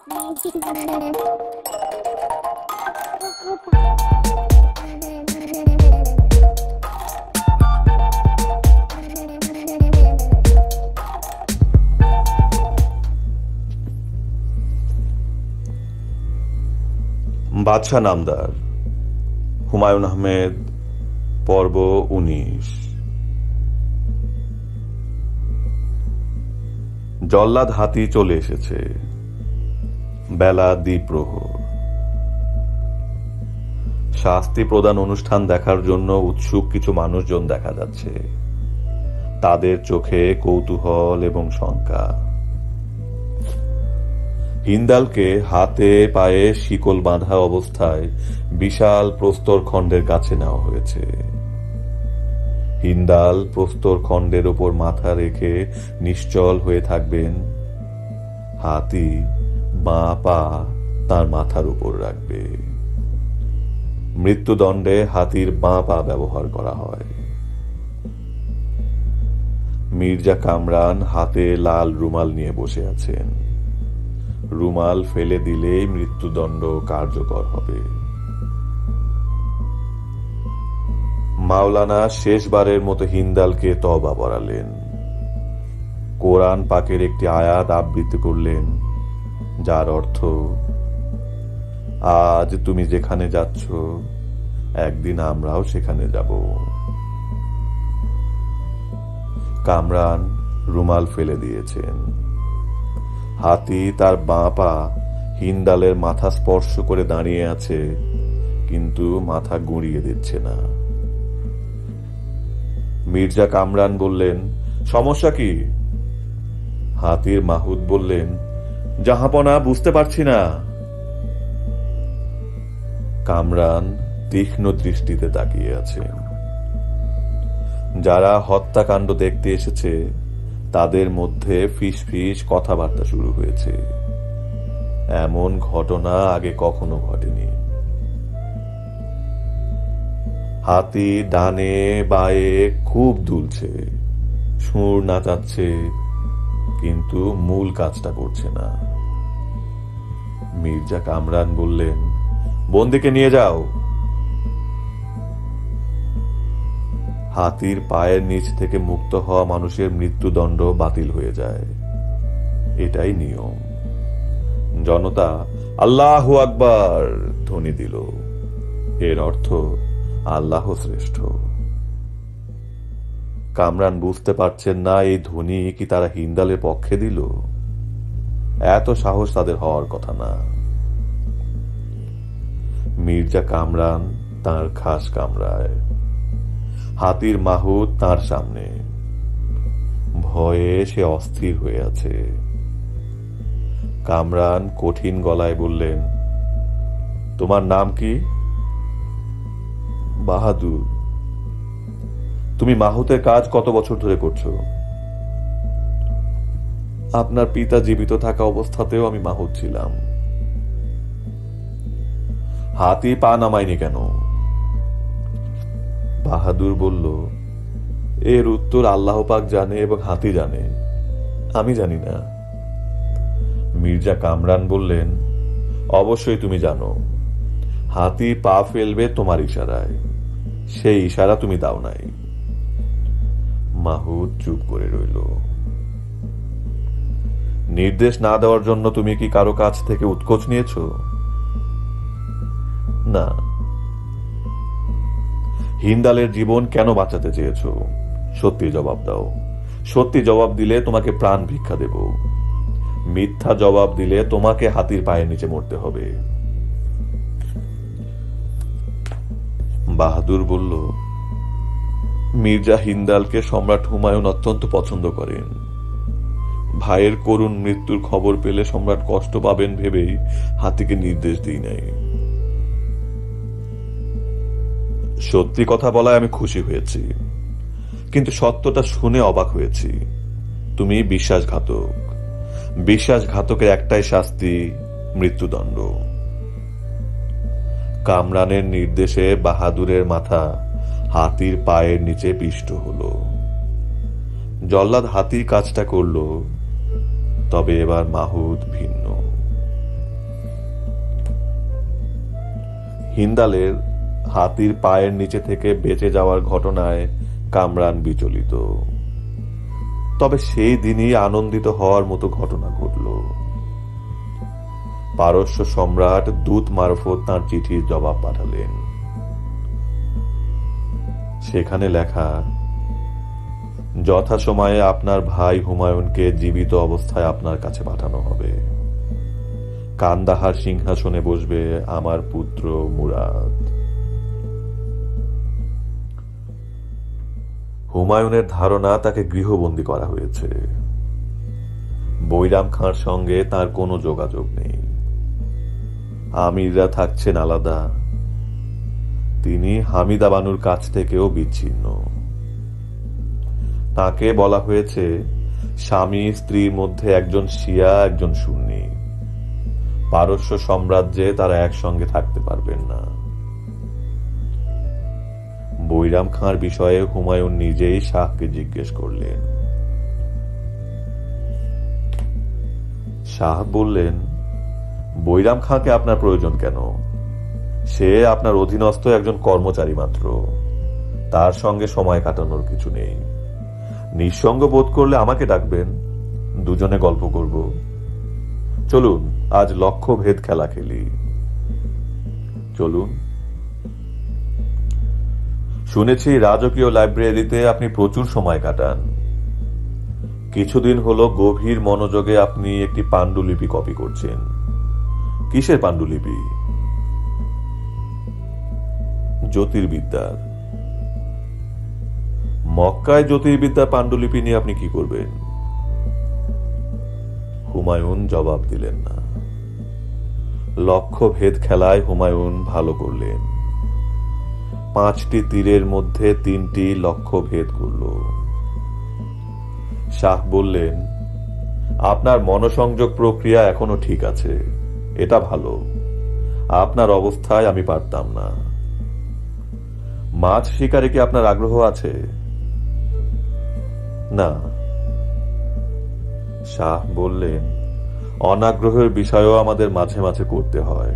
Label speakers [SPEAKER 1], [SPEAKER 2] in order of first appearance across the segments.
[SPEAKER 1] বাদশা নামদার, হুমায়ুন আহমেদ, পর্ব 19। জল্লাদ হাতি চলে এসেছে। বেলা দ্বিপ্রহর। শাস্তি প্রদান অনুষ্ঠান দেখার জন্য উৎসুক কিছু মানুষজন দেখা যাচ্ছে। তাদের চোখে কৌতূহল এবং শঙ্কা। হিন্দালকে হাতে পায়ে শিকল বাঁধা অবস্থায় বিশাল প্রস্তর খণ্ডের কাছে নেওয়া হয়েছে। হিন্দাল প্রস্তর খণ্ডের ওপর মাথা রেখে নিশ্চল হয়ে থাকবেন। হাতি বাঁ পা তার মাথার উপর রাখবে। মৃত্যুদণ্ডে হাতির বাঁ পা ব্যবহার করা হয়। মির্জা কামরান হাতে লাল রুমাল নিয়ে বসে আছেন। রুমাল ফেলে দিলেই মৃত্যুদণ্ড কার্যকর হবে। মাওলানা শেষবারের মতো হিন্দালকে তওবা পড়ালেন। কোরআন পাকের একটি আয়াত আবৃত্তি করলেন, যার অর্থ, আজ তুমি যেখানে যাচ্ছ একদিন আমরাও সেখানে যাব। কামরান রুমাল ফেলে দিয়েছেন। হাতি তার বাঁ পা হিন্দালের মাথা স্পর্শ করে দাঁড়িয়ে আছে, কিন্তু মাথা গুঁড়িয়ে দিচ্ছে না। মির্জা কামরান বললেন, সমস্যা কি? হাতির মাহুদ বললেন, জাহাপনা, বুঝতে পারছি না। কামরান তীক্ষ্ণ দৃষ্টিতে তাকিয়ে আছেন। যারা হত্যাকাণ্ড দেখতে এসেছে তাদের মধ্যে ফিসফিস কথাবার্তা শুরু হয়েছে। এমন ঘটনা আগে কখনো ঘটেনি। হাতি ডানে বায়ে খুব দুলছে, সুর নাচাচ্ছে, কিন্তু মূল কাজটা করছে না। মির্জা কামরান বললেন, বন্দীকে নিয়ে যাও। হাতির পায়ের নিচ থেকে মুক্ত হওয়া মানুষের মৃত্যুদণ্ড বাতিল হয়ে যায়, এটাই নিয়ম। জনতা আল্লাহু আকবার ধ্বনি দিল। এর অর্থ আল্লাহ শ্রেষ্ঠ। কামরান বুঝতে পারছেন না এই ধ্বনি কি তারা হিন্দালের পক্ষে দিল। এত সাহস তাদের হওয়ার কথা না। মির্জা কামরান তার খাস কামরায়। হাতির মাহুদ তার সামনে। ভয়ে সে অস্থির হয়ে আছে। কামরান কঠিন গলায় বললেন, তোমার নাম কি? বাহাদুর। তুমি মাহুতের কাজ কত বছর ধরে করছো? আপনার পিতা জীবিত থাকা অবস্থাতেও আমি মাহুত ছিলাম। হাতি পা নামায়নি কেন? বাহাদুর বলল, এর উত্তর আল্লাহ পাক জানে এবং হাতি জানে, আমি জানি না। মির্জা কামরান বললেন, অবশ্যই তুমি জানো। হাতি পা ফেলবে তোমার ইশারায়, সেই ইশারা তুমি দাও নাই। মাহুদ চুপ করে রইল। নির্দেশ না দেওয়ার জন্য তুমি কি কারো কাছ থেকে উৎকোচ নিয়েছ? না। হিন্দালের জীবন কেন বাঁচাতে চেয়েছ? সত্যি জবাব দাও। সত্যি জবাব দিলে তোমাকে প্রাণ ভিক্ষা দেব। মিথ্যা জবাব দিলে তোমাকে হাতির পায়ের নিচে মরতে হবে। বাহাদুর বলল, মির্জা হিন্দালকে সম্রাট হুমায়ুন অত্যন্ত পছন্দ করেন। ভাইয়ের করুণ মৃত্যুর খবর পেলে সম্রাট কষ্ট পাবেন ভেবেই হাতিকে নির্দেশ দিই নাই। সত্যি কথা বলায় আমি খুশি হয়েছি, কিন্তু সত্যটা শুনে অবাক হয়েছি। তুমি বিশ্বাসঘাতক। বিশ্বাসঘাতকের একটাই শাস্তি, মৃত্যুদণ্ড। কামরানের নির্দেশে বাহাদুরের মাথা হাতির পায়ের নিচে পিষ্ট হলো। জল্লাদ হাতির কাজটা করল, তবে এবার মাহুদ ভিন্ন। হিন্দালের হাতির পায়ের নিচে থেকে বেঁচে যাওয়ার ঘটনায় কামরান বিচলিত। তবে সেই দিনই আনন্দিত হওয়ার মতো ঘটনা ঘটল। পারস্য সম্রাট দূত মারফত তাঁর চিঠির জবাব পাঠালেন। সেখানে লেখা, যথাসময়ে আপনার ভাই হুমায়ুনকে জীবিত অবস্থায় আপনার কাছে পাঠানো হবে। কান্দাহার সিংহাসনে বসবে আমার পুত্র মুরাদ। হুমায়ুনের ধারণা তাকে গৃহবন্দী করা হয়েছে। বৈরাম খাঁর সঙ্গে তার কোনো যোগাযোগ নেই। আমিররা থাকছেন আলাদা। তিনি হামিদা বানুর কাছ থেকেও বিচ্ছিন্ন। তাকে বলা হয়েছে স্বামী স্ত্রীর মধ্যে একজন শিয়া, একজন সুন্নি। পারস্য সাম্রাজ্যে তারা একসঙ্গে থাকতে পারবেন না। বৈরাম খাঁর বিষয়ে হুমায়ুন নিজেই শাহকে জিজ্ঞেস করলেন। শাহ বললেন, বৈরাম খাঁকে আপনার প্রয়োজন কেন? সে আপনার অধীনস্থ একজন কর্মচারী মাত্র। তার সঙ্গে সময় কাটানোর কিছু নেই। নিঃসঙ্গ বোধ করলে আমাকে ডাকবেন, দুজনে গল্প করব। চলুন আজ লক্ষ্য ভেদ খেলা খেলি। চলুন। শুনেছি রাজকীয় লাইব্রেরিতে আপনি প্রচুর সময় কাটান। কিছুদিন হলো গভীর মনোযোগে আপনি একটি পাণ্ডুলিপি কপি করছেন। কিসের পাণ্ডুলিপি? জ্যোতির্বিদ্যার। মক্কায় জ্যোতির্বিদ্যার পাণ্ডুলিপি নিয়ে আপনি কি করবেন? হুমায়ুন জবাব দিলেন না। লক্ষ্য ভেদ খেলায় হুমায়ুন ভালো করলেন। 5টি তীরের মধ্যে 3টি লক্ষ্য ভেদ করল। শাহ বললেন, আপনার মনোসংযোগ প্রক্রিয়া এখনো ঠিক আছে, এটা ভালো। আপনার অবস্থায় আমি পারতাম না। মাছ শিকারে কি আপনার আগ্রহ আছে? না। শাহ বললেন, অনাগ্রহের বিষয়ও আমাদের মাঝে মাঝে করতে হয়।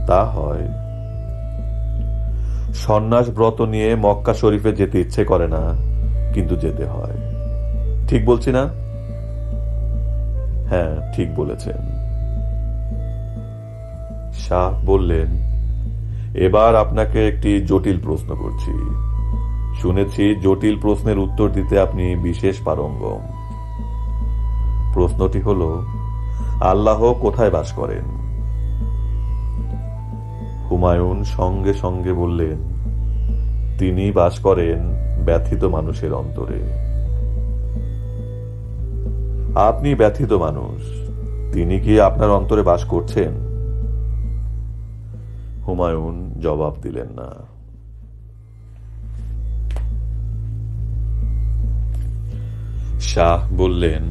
[SPEAKER 1] তা হয়। সন্ন্যাস ব্রত নিয়ে মক্কা শরীফে যেতে ইচ্ছে করে না, কিন্তু যেতে হয়। ঠিক বলছি না? হ্যাঁ, ঠিক বলেছেন। শাহ বললেন, এবার আপনাকে একটি জটিল প্রশ্ন করছি। শুনেছি জটিল প্রশ্নের উত্তর দিতে আপনি বিশেষ পারঙ্গম। প্রশ্নটি হল, আল্লাহ কোথায় বাস করেন? হুমায়ুন সঙ্গে সঙ্গে বললেন, তিনি বাস করেন ব্যথিত মানুষের অন্তরে। আপনি ব্যথিত মানুষ, তিনি কি আপনার অন্তরে বাস করছেন? হুমায়ুন জবাব দিলেন না। শাহ বললেন,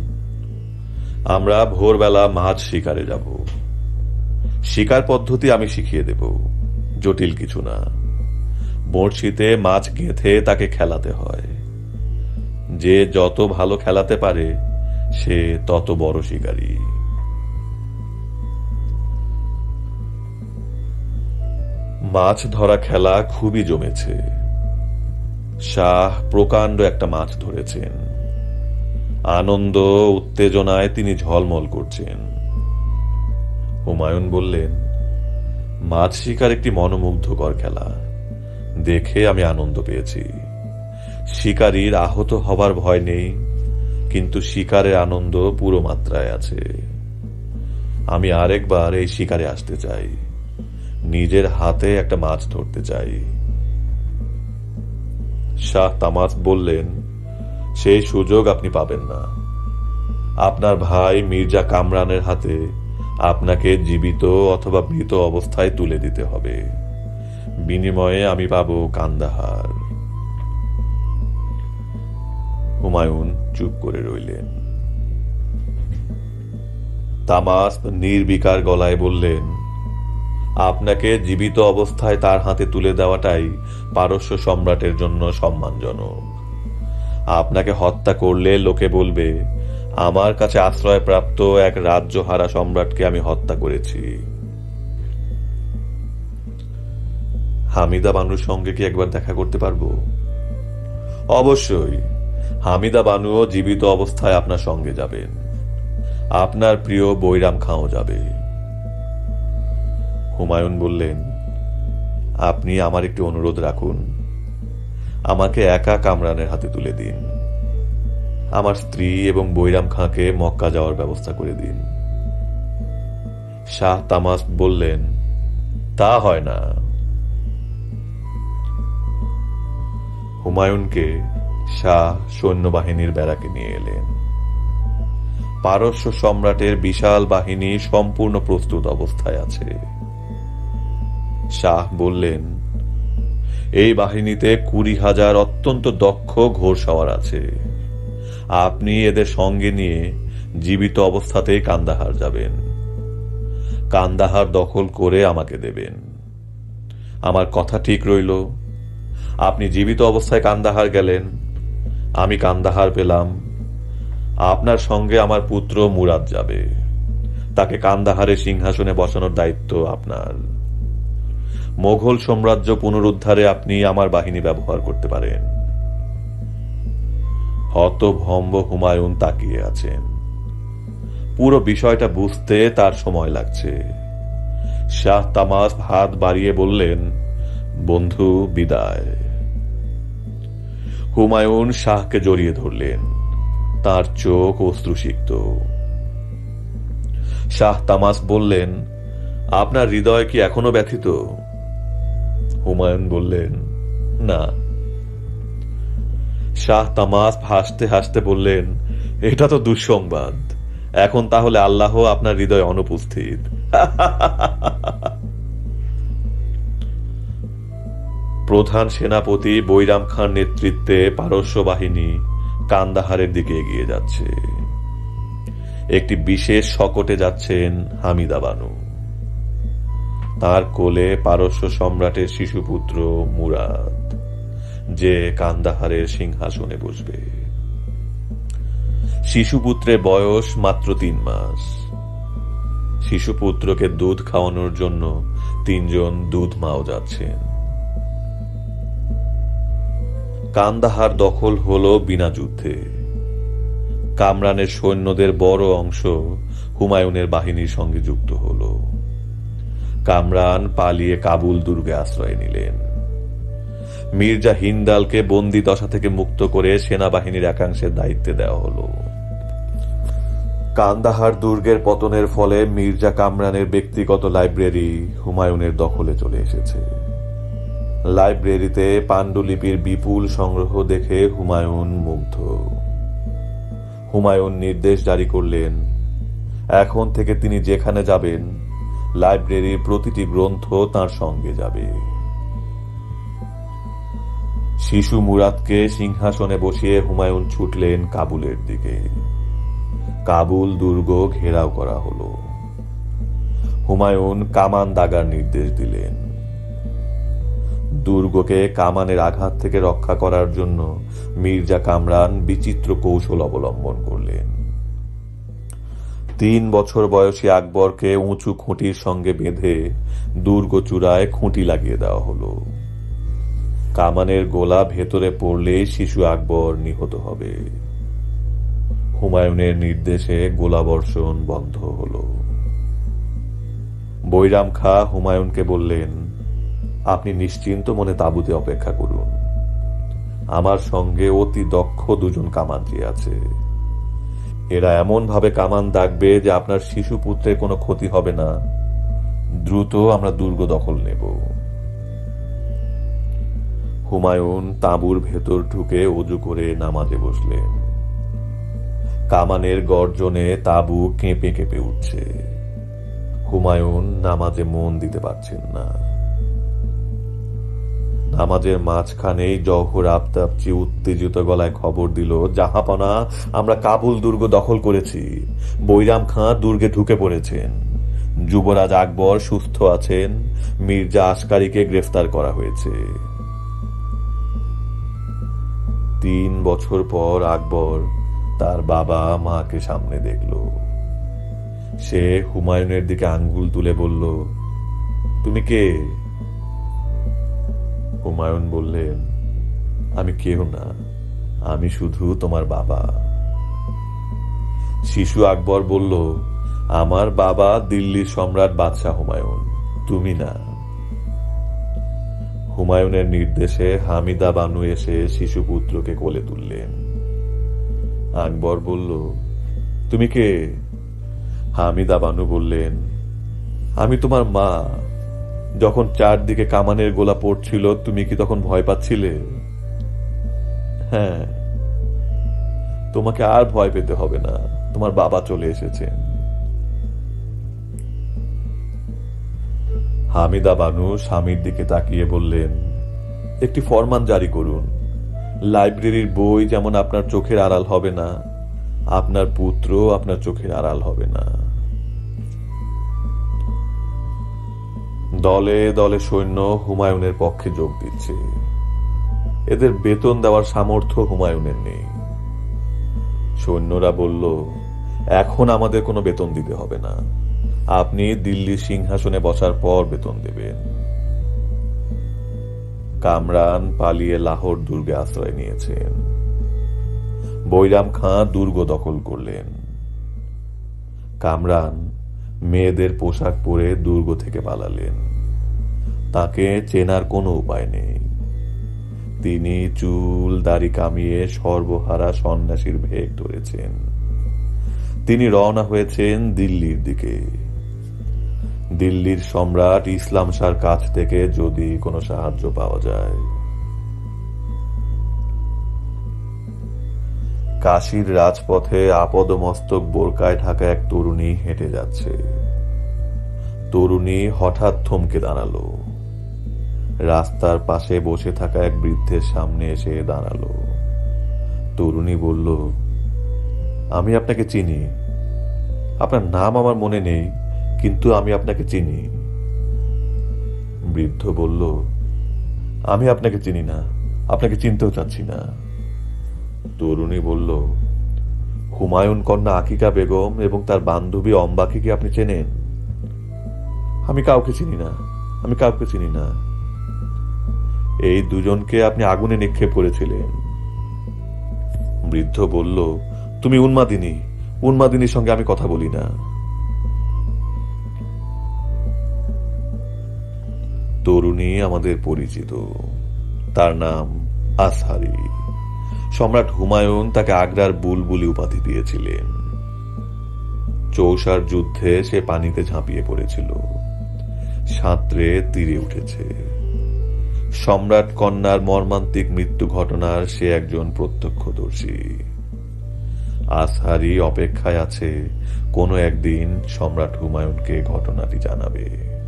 [SPEAKER 1] আমরা ভোরবেলা মাছ শিকারে যাব। শিকার পদ্ধতি আমি শিখিয়ে দেব, জটিল কিছু না। বড়শিতে মাছ গেঁথে তাকে খেলাতে হয়। যে যত ভালো খেলাতে পারে সে তত বড় শিকারী। মাছ ধরা খেলা খুবই জমেছে। শাহ প্রকাণ্ড একটা মাছ ধরেছেন। আনন্দ উত্তেজনায় তিনি ঝলমল করছেন। হুমায়ুন বললেন, মাছ শিকার একটি মনোমুগ্ধকর খেলা, দেখে আমি আনন্দ পেয়েছি। শিকারীর আহত হবার ভয় নেই, কিন্তু শিকারের আনন্দ পুরো মাত্রায় আছে। আমি আরেকবার এই শিকারে আসতে চাই, নিজের হাতে একটা মাছ ধরতে চাই। শাহ তামাস বললেন, সেই সুযোগ আপনি পাবেন না। আপনার ভাই মির্জা কামরানের হাতে আপনাকে জীবিত অথবা মৃত অবস্থায় তুলে দিতে হবে। বিনিময়ে আমি পাবো কান্দাহার। হুমায়ুন চুপ করে রইলেন। তামাস নির্বিকার গলায় বললেন, আপনাকে জীবিত অবস্থায় তার হাতে তুলে দেওয়াটাই পারস্য সম্রাটের জন্য সম্মানজনক। আপনাকে হত্যা করলে লোকে বলবে, আমার কাছে আশ্রয়প্রাপ্ত এক রাজ্যহারা সম্রাটকে আমি হত্যা করেছি। হামিদা বানুর সঙ্গে কি একবার দেখা করতে পারবো? অবশ্যই। হামিদা বানুও জীবিত অবস্থায় আপনার সঙ্গে যাবেন। আপনার প্রিয় বৈরাম খাঁও যাবে। হুমায়ুন বললেন, আপনি আমার একটি অনুরোধ রাখুন। আমাকে একা কামরানের হাতে তুলে দিন। আমার স্ত্রী এবং বৈরাম খাঁকে মক্কা যাওয়ার ব্যবস্থা করে দিন। শাহ তামাস বললেন, তা হয় না। হুমায়ুনকে শাহ সৈন্যবাহিনীর ব্যারাকে নিয়ে এলেন। পারস্য সম্রাটের বিশাল বাহিনী সম্পূর্ণ প্রস্তুত অবস্থায় আছে। শাহ বললেন, এই বাহিনীতে 20,000 অত্যন্ত দক্ষ ঘোড়সওয়ার আছে। আপনি এদের সঙ্গে নিয়ে জীবিত অবস্থাতেই কান্দাহার যাবেন। কান্দাহার দখল করে আমাকে দেবেন। আমার কথা ঠিক রইল? আপনি জীবিত অবস্থায় কান্দাহার গেলেন, আমি কান্দাহার পেলাম। আপনার সঙ্গে আমার পুত্র মুরাদ যাবে। তাকে কান্দাহারের সিংহাসনে বসানোর দায়িত্ব আপনার। মোগল সাম্রাজ্য পুনরুদ্ধারে আপনি আমার বাহিনী ব্যবহার করতে পারেন। হতভম্ব হুমায়ুন তাকিয়ে আছেন। পুরো বিষয়টা বুঝতে তার সময় লাগছে। শাহ তামাস হাত বাড়িয়ে বললেন, বন্ধু বিদায়। হুমায়ুন শাহকে জড়িয়ে ধরলেন। তার চোখ অশ্রুসিক্ত। শাহ তামাস বললেন, আপনার হৃদয় কি এখনো ব্যথিত? হুমায়ুন বললেন, না। শাহ তামাস হাসতে হাসতে বললেন, এটা তো দুঃসংবাদ। এখন তাহলে আল্লাহ আপনার হৃদয়ে অনুপস্থিত। প্রধান সেনাপতি বৈরাম খান নেতৃত্বে পারস্য বাহিনী কান্দাহারের দিকে এগিয়ে যাচ্ছে। একটি বিশেষ শকটে যাচ্ছেন হামিদা বানু। তার কোলে পারস্য সম্রাটের শিশুপুত্র মুরাদ, যে কান্দাহারের সিংহাসনে বসবে। শিশুপুত্রের বয়স মাত্র 3 মাস। শিশুপুত্রকে দুধ খাওয়ানোর জন্য 3 জন দুধ মাও যাচ্ছেন। কান্দাহার দখল হলো বিনা যুদ্ধে। কামরানের সৈন্যদের বড় অংশ হুমায়ুনের বাহিনীর সঙ্গে যুক্ত হল। কামরান পালিয়ে কাবুল দুর্গে আশ্রয় নিলেন। মির্জা হিন্দালকে বন্দী দশা থেকে মুক্ত করে সেনাবাহিনীর একাংশের দায়িত্বে দেওয়া হল। কান্দাহার দুর্গের পতনের ফলে মির্জা কামরানের ব্যক্তিগত লাইব্রেরি হুমায়ুনের দখলে চলে এসেছে। লাইব্রেরিতে পাণ্ডুলিপির বিপুল সংগ্রহ দেখে হুমায়ুন মুগ্ধ। হুমায়ুন নির্দেশ জারি করলেন, এখন থেকে তিনি যেখানে যাবেন লাইব্রেরির প্রতিটি গ্রন্থ তার সঙ্গে যাবে। শিশু মুরাদকে সিংহাসনে বসিয়ে হুমায়ুন ছুটলেন কাবুলের দিকে। কাবুল দুর্গ ঘেরাও করা হলো। হুমায়ুন কামান দাগার নির্দেশ দিলেন। দুর্গকে কামানের আঘাত থেকে রক্ষা করার জন্য মির্জা কামরান বিচিত্র কৌশল অবলম্বন করলেন। 3 বছর বয়সী আকবরকে উঁচু খুঁটির সঙ্গে বেঁধে দুর্গ চূড়ায় খুঁটি লাগিয়ে দেওয়া হলো। কামানের গোলা ভেতরে পড়লে শিশু আকবর নিহত হবে। হুমায়ুনের নির্দেশে গোলাবর্ষণ বন্ধ হলো। বৈরাম খাঁ হুমায়ুনকে বললেন, আপনি নিশ্চিন্ত মনে তাঁবুতে অপেক্ষা করুন। আমার সঙ্গে অতি দক্ষ 2 জন কামানজি আছে। এরা এমন ভাবে কামান দাগবে যে আপনার শিশু পুত্রের কোনো ক্ষতি হবে না। দ্রুত আমরা দুর্গ দখল নেব। হুমায়ুন তাঁবুর ভেতর ঢুকে অজু করে নামাজে বসলেন। কামানের গর্জনে তাঁবু কেঁপে কেঁপে উঠছে। হুমায়ুন নামাজে মন দিতে পারছেন না। নামাজের মাঝখানেই জওহর আফতাবচি উত্তেজিত গলায় খবর দিল, জাহাপনা, আমরা কাবুল দুর্গ দখল করেছি। বৈরাম খাঁ দুর্গে ঢুকে পড়েছেন। যুবরাজ আকবর সুস্থ আছেন। মির্জা আসকারীকে গ্রেফতার করা হয়েছে। 3 বছর পর আকবর তার বাবা মাকে সামনে দেখল। সে হুমায়ুনের দিকে আঙ্গুল তুলে বলল, তুমি কে? হুমায়ুন বললেন, আমি কেউ না, আমি শুধু তোমার বাবা। শিশু আকবর বলল, আমার বাবা দিল্লির সম্রাট বাদশাহ হুমায়ুন, তুমি না। হুমায়ুনের নির্দেশে হামিদা বানু এসে শিশুপুত্রকে কোলে তুললেন। আকবর বলল, তুমি কে? হামিদা বানু বললেন, আমি তোমার মা। যখন চারদিকে কামানের গোলা পড়ছিল, তুমি কি তখন ভয় পাচ্ছিলে? হ্যাঁ। তোমাকে আর ভয় পেতে হবে না, তোমার বাবা চলে এসেছেন। হামিদা বানু স্বামীর দিকে তাকিয়ে বললেন, একটি ফরমান জারি করুন, লাইব্রেরির বই যেমন আপনার চোখের আড়াল হবে না, আপনার পুত্র আপনার চোখের আড়াল হবে না। দলে দলে সৈন্য হুমায়ুনের পক্ষে যোগ দিচ্ছে। এদের বেতন দেওয়ার সামর্থ্য হুমায়ুনের নেই। সৈন্যরা বলল, এখন আমাদের কোনো বেতন দিতে হবে না, আপনি দিল্লির সিংহাসনে বসার পর বেতন দেবেন। কামরান পালিয়ে লাহোর দুর্গে আশ্রয় নিয়েছেন। বৈরাম খাঁ দুর্গ দখল করলেন। কামরান মেয়েদের পোশাক পরে দুর্গ থেকে পালালেন। তাকে চেনার কোনো উপায় নেই। তিনি চুল দাড়ি কামিয়ে সর্বহারা সন্ন্যাসীর ভেগ ধরেছেন। তিনি রওনা হয়েছেন দিল্লির দিকে। দিল্লির সম্রাট ইসলাম শাহর কাছ থেকে যদি কোনো সাহায্য পাওয়া যায়। কাশীর রাজপথে আপদমস্তক বোরকায় ঢাকা এক তরুণী হেঁটে যাচ্ছে। তরুণী হঠাৎ থমকে দাঁড়ালো। রাস্তার পাশে বসে থাকা এক বৃদ্ধের সামনে এসে দাঁড়ালো। তরুণী বলল, আমি আপনাকে চিনি। আপনার নাম আমার মনে নেই, কিন্তু আমি আপনাকে চিনি। বৃদ্ধ বলল, আমি আপনাকে চিনি না, আপনাকে চিনতেও চাচ্ছি না। তরুণী বলল, হুমায়ুন কন্যা আকিকা বেগম এবং তার বান্ধবী অম্বাকে কি আপনি চেনেন? আমি কাউকে চিনি না, আমি কাউকে চিনি না। এই দুজনকে আপনি আগুনে নিক্ষেপ করেছিলেন। বৃদ্ধ বলল, তুমি উন্মাদিনী, উন্মাদিনীর সঙ্গে আমি কথা বলি না। তরুণী আমাদের পরিচিত, তার নাম আসহারি। সম্রাট হুমায়ুন তাকে আগ্রার বুলবুলি উপাধি দিয়েছিলেন। চৌসার যুদ্ধে সে পানিতে ঝাঁপিয়ে পড়েছিল, সাঁতরে তীরে উঠেছে। সম্রাট কন্যার মর্মান্তিক মৃত্যু ঘটনার সে একজন প্রত্যক্ষদর্শী। আসহারি অপেক্ষায় আছে কোনো একদিন সম্রাট হুমায়ুনকে ঘটনাটি জানাবে।